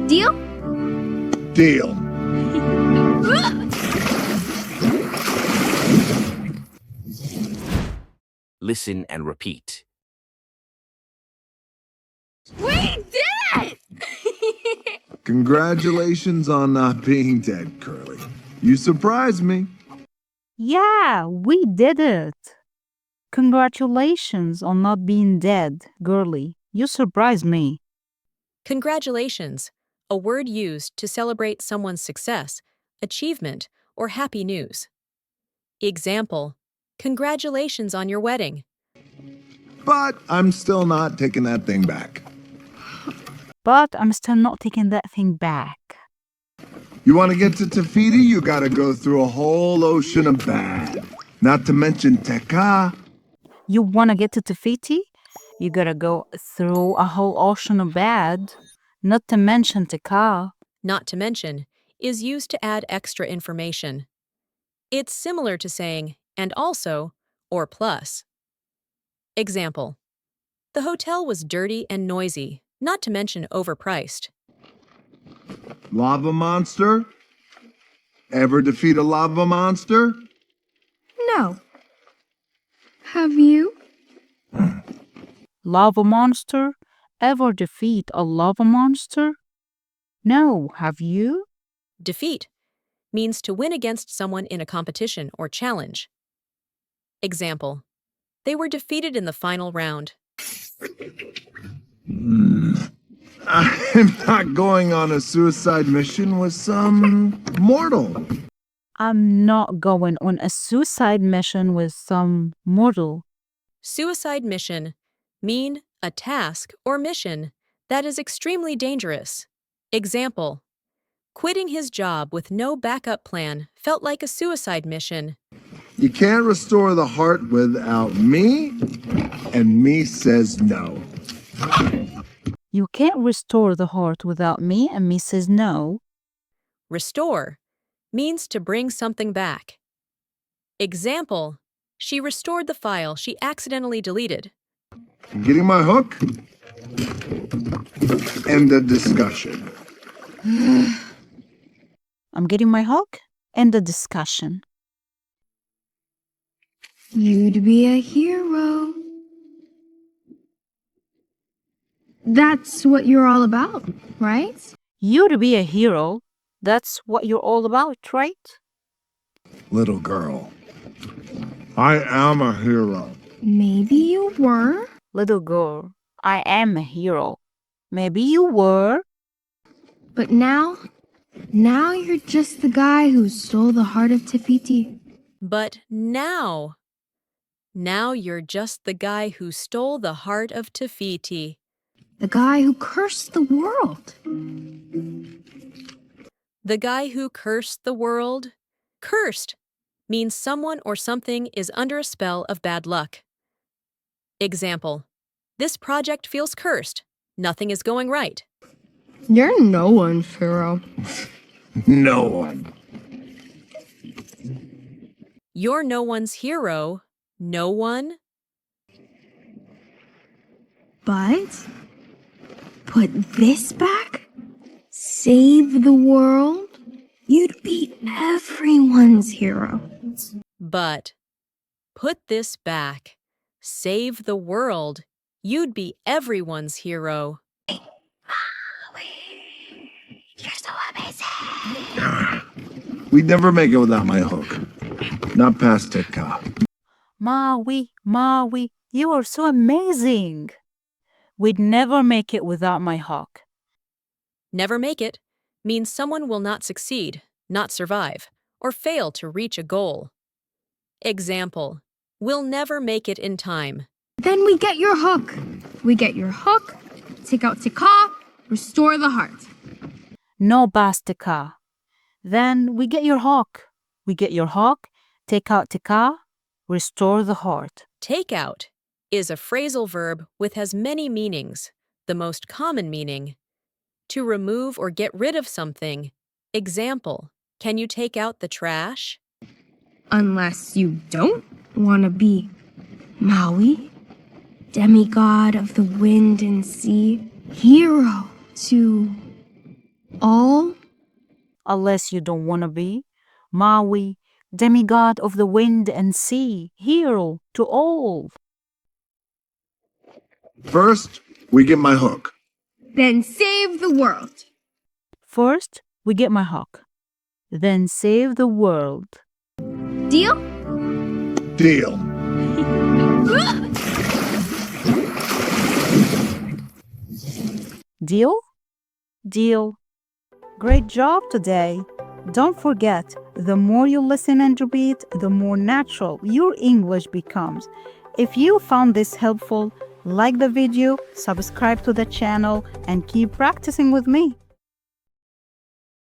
Deal? Deal. Listen and repeat. We did it! Congratulations on not being dead, Curly. You surprised me. Yeah, we did it. Congratulations on not being dead, girly. You surprised me. Congratulations, a word used to celebrate someone's success, achievement, or happy news. Example, congratulations on your wedding. But I'm still not taking that thing back. But I'm still not taking that thing back. You want to get to Tafiti, you gotta go through a whole ocean of bad. Not to mention Teka. You want to get to Tafiti? You gotta go through a whole ocean of bad. Not to mention Teka. Not to mention is used to add extra information. It's similar to saying and also or plus. Example, the hotel was dirty and noisy, not to mention overpriced. Lava monster? Ever defeat a lava monster? No. Have you? Lava monster? Ever defeat a lava monster? No, have you? Defeat means to win against someone in a competition or challenge. Example, they were defeated in the final round. I'm not going on a suicide mission with some mortal. I'm not going on a suicide mission with some mortal. Suicide mission mean a task or mission that is extremely dangerous. Example, quitting his job with no backup plan felt like a suicide mission. You can't restore the heart without me, and me says no. You can't restore the heart without me, and me says no. Restore means to bring something back. Example, she restored the file she accidentally deleted. Getting my hook? End of discussion. I'm getting my hook? End the discussion. You'd be a hero. That's what you're all about, right? You to be a hero, that's what you're all about, right? Little girl, I am a hero. Maybe you were. Little girl, I am a hero. Maybe you were. But now you're just the guy who stole the heart of Tafiti. But now you're just the guy who stole the heart of Tafiti. The guy who cursed the world. The guy who cursed the world. Cursed means someone or something is under a spell of bad luck. Example, this project feels cursed. Nothing is going right. You're no one's hero. No one. You're no one's hero. No one. But put this back? Save the world? You'd be everyone's hero. But put this back. Save the world. You'd be everyone's hero. You're so amazing. We'd never make it without my hook. Not past Teka. Maui, you are so amazing. We'd never make it without my hook. Never make it means someone will not succeed, not survive, or fail to reach a goal. Example, we'll never make it in time. Then we get your hook. We get your hook, take out Teka, restore the heart. No bastica. Then we get your hook. We get your hook, take out Teka, restore the heart. Take out is a phrasal verb with has many meanings. The most common meaning, to remove or get rid of something. Example, can you take out the trash? Unless you don't want to be Maui, demigod of the wind and sea, hero to all? Unless you don't want to be. Maui, demigod of the wind and sea, hero to all. First, we get my hook. Then save the world. First, we get my hook. Then save the world. Deal? Deal. Deal? Deal. Great job today. Don't forget, the more you listen and repeat, the more natural your English becomes. If you found this helpful, like the video, subscribe to the channel, and keep practicing with me.